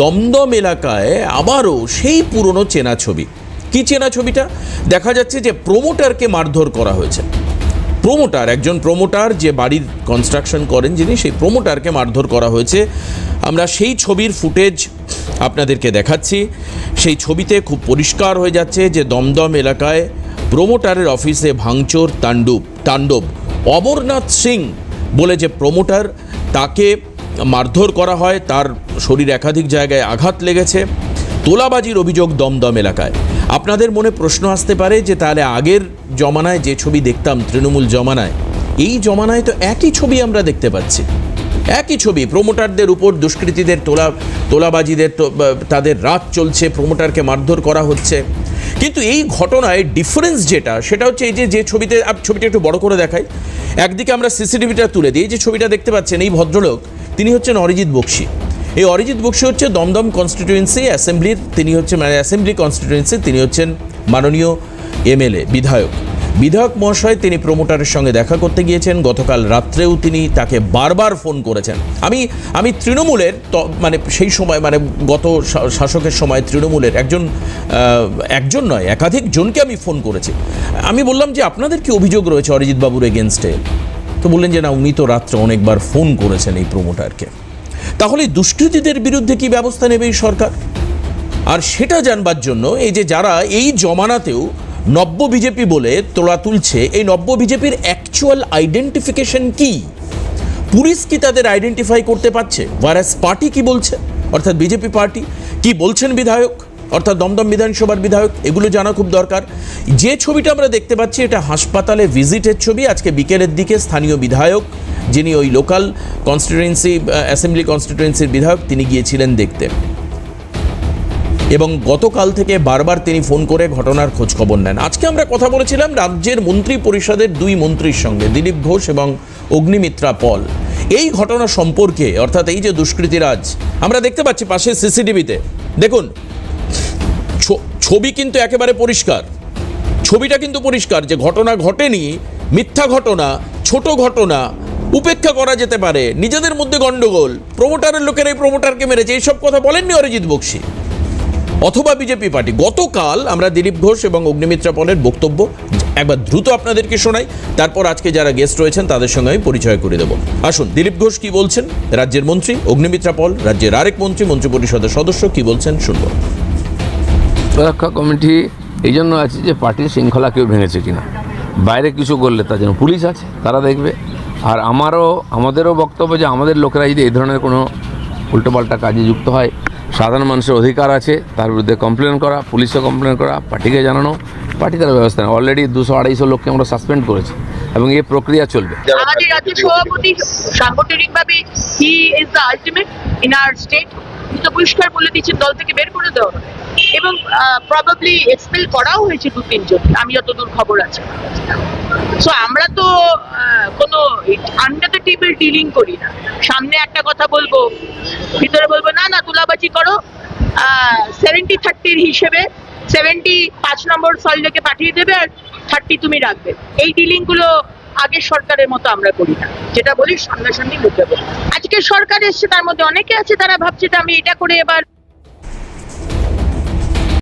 দমদম এলাকায় আবারও সেই পুরনো চেনা ছবি। কি চেনা ছবিটা? দেখা যাচ্ছে যে প্রমোটারকে মারধর করা হয়েছে। একজন প্রমোটার যে বাড়ির কনস্ট্রাকশন করেন যিনি, সেই প্রমোটারকে মারধর করা হয়েছে। আমরা সেই ছবির ফুটেজ আপনাদেরকে দেখাচ্ছি। সেই ছবিতে খুব পরিষ্কার হয়ে যাচ্ছে যে দমদম এলাকায় প্রমোটারের অফিসে ভাঙচুর তাণ্ডব। অমরনাথ সিং বলে যে প্রমোটার, তাকে মারধর করা হয়, তার শরীর একাধিক জায়গায় আঘাত লেগেছে। তোলাবাজির অভিযোগ দমদম এলাকায়। আপনাদের মনে প্রশ্ন আসতে পারে যে তাহলে আগের জমানায় যে ছবি দেখতাম তৃণমূল জমানায়, এই জমানায় তো একই ছবি আমরা দেখতে পাচ্ছি। একই ছবি, প্রমোটারদের উপর দুষ্কৃতীদের তোলাবাজিদের তাদের রাত চলছে, প্রমোটারকে মারধর করা হচ্ছে। কিন্তু এই ঘটনায় ডিফারেন্স যেটা, সেটা হচ্ছে এই যে ছবিতে, ছবিটা একটু বড় করে দেখাই। একদিকে আমরা সিসিটিভিটা তুলে দিই। যে ছবিটা দেখতে পাচ্ছেন, এই ভদ্রলোক তিনি হচ্ছেন অরিজিৎ বক্সি। এই অরিজিৎ বক্সি হচ্ছে দমদম কনস্টিটিউয়েন্সি অ্যাসেম্বলির, তিনি হচ্ছে অ্যাসেম্বলি কনস্টিটিউয়েন্সি, তিনি হচ্ছেন মাননীয় এমএলএ বিধায়ক মহাশয়। তিনি প্রমোটারের সঙ্গে দেখা করতে গিয়েছেন। গতকাল রাত্রেও তিনি তাকে বারবার ফোন করেছেন। আমি তৃণমূলের সেই সময় গত শাসকের সময় তৃণমূলের একজন নয় একাধিক জনকে আমি ফোন করেছি। আমি বললাম যে আপনাদের কি অভিযোগ রয়েছে অরিজিৎ বাবুর এগেনস্টে? তো বললেন যে না, উনি তো রাত্রে অনেকবার ফোন করেছেন এই প্রমোটারকে। তাহলে দুষ্কৃতীদের বিরুদ্ধে কি ব্যবস্থা নেবে এই সরকার? আর সেটা জানবার জন্য এই যে যারা এই জমানাতেও নব্য বিজেপি বলে তোলা তুলছে, এই নব্য বিজেপির অ্যাকচুয়াল আইডেন্টিফিকেশন কি? পুলিশ কি তাদের আইডেন্টিফাই করতে পারছে? ওয়ারাস পার্টি কি বলছে, অর্থাৎ বিজেপি পার্টি কি বলছেন বিধায়ক, অর্থাৎ দমদম বিধানসভার বিধায়ক? এগুলো জানা খুব দরকার। যে ছবিটা আমরা দেখতে পাচ্ছি, এটা হাসপাতালে ভিজিটের ছবি। আজকে বিকেলের দিকে স্থানীয় বিধায়ক, যিনি ওই লোকাল কনস্টিটিউয়েন্সি অ্যাসেম্বলি কনস্টিটিউয়েন্সির বিধায়ক, তিনি গিয়েছিলেন দেখতে। এবং গতকাল থেকে বারবার তিনি ফোন করে ঘটনার খোঁজ খবর নেন। আজকে আমরা কথা বলেছিলাম রাজ্যের মন্ত্রী পরিষদের দুই মন্ত্রীর সঙ্গে, দিলীপ ঘোষ এবং অগ্নিমিত্রা পল, এই ঘটনা সম্পর্কে। অর্থাৎ এই যে দুষ্কৃতীরাজ আমরা দেখতে পাচ্ছি পাশে সিসিটিভিতে, দেখুন ছবি কিন্তু একেবারে পরিষ্কার। ছবিটা কিন্তু পরিষ্কার যে ঘটনা ঘটেনি, মিথ্যা ঘটনা, ছোট ঘটনা, উপেক্ষা করা যেতে পারে, নিজেদের মধ্যে গন্ডগোল, প্রমোটারের লোকেরা এই প্রমোটারকে মেরেছে, এইসব কথা বলেননি অরিজিৎ বক্সি অথবা বিজেপি পার্টি। গতকাল আমরা দিলীপ ঘোষ এবং অগ্নিমিত্রা পলের বক্তব্য একবার দ্রুত আপনাদেরকে শোনাই, তারপর আজকে যারা গেস্ট রয়েছেন তাদের সঙ্গে আমি পরিচয় করে দেবো। আসুন, দিলীপ ঘোষ কি বলছেন, রাজ্যের মন্ত্রী, অগ্নিমিত্রা পল রাজ্যের আরেক মন্ত্রী, মন্ত্রিপরিষদের সদস্য, কি বলছেন শুনব। সুরক্ষা কমিটি এই জন্য আছে যে পার্টির শৃঙ্খলা কেউ ভেঙেছে কিনা, বাইরে কিছু করলে তার জন্য পুলিশ আছে, তারা দেখবে। আর আমাদেরও বক্তব্য যে আমাদের লোকেরা যদি এই ধরনের কোনো উল্টোপাল্টা কাজে যুক্ত হয়, সাধারণ মানুষের অধিকার আছে তার বিরুদ্ধে কমপ্লেন করা, পুলিশে কমপ্লেন করা, পার্টিকে জানানো, পার্টি তার ব্যবস্থা নেয়। অলরেডি 200-250 লোককে আমরা সাসপেন্ড করেছি এবং এই প্রক্রিয়া চলবে। আমাদের রাজ্য সভাপতি সাংগঠনিকভাবে he is the ultimate in our state. তিনি তো পরিষ্কার বলে দিচ্ছেন দল থেকে বের করে দেওয়া হবে এবং প্রবাবলি এক্সপেল করাও হয়েছে 2-3 জন, আমি যতদূর খবর আছে। সো আমরা তো কোনো আন্ডার দ্য টেবিল ডিলিং করি না। সামনে একটা কথা বলবো, ভিতরে বলবো না তুলাবাজি করো, 70-30 হিসেবে 70 5 নম্বর সল্টলেকে পাঠিয়ে দেবে আর 30 তুমি রাখবে। এই ডিলিং গুলো আগের সরকারের মতো আমরা করি না। যেটা বলি সামনাসামনি মুখে বলি। আজকে সরকার এসছে, তার মধ্যে অনেকে আছে তারা ভাবছে যে আমি এটা করে এবার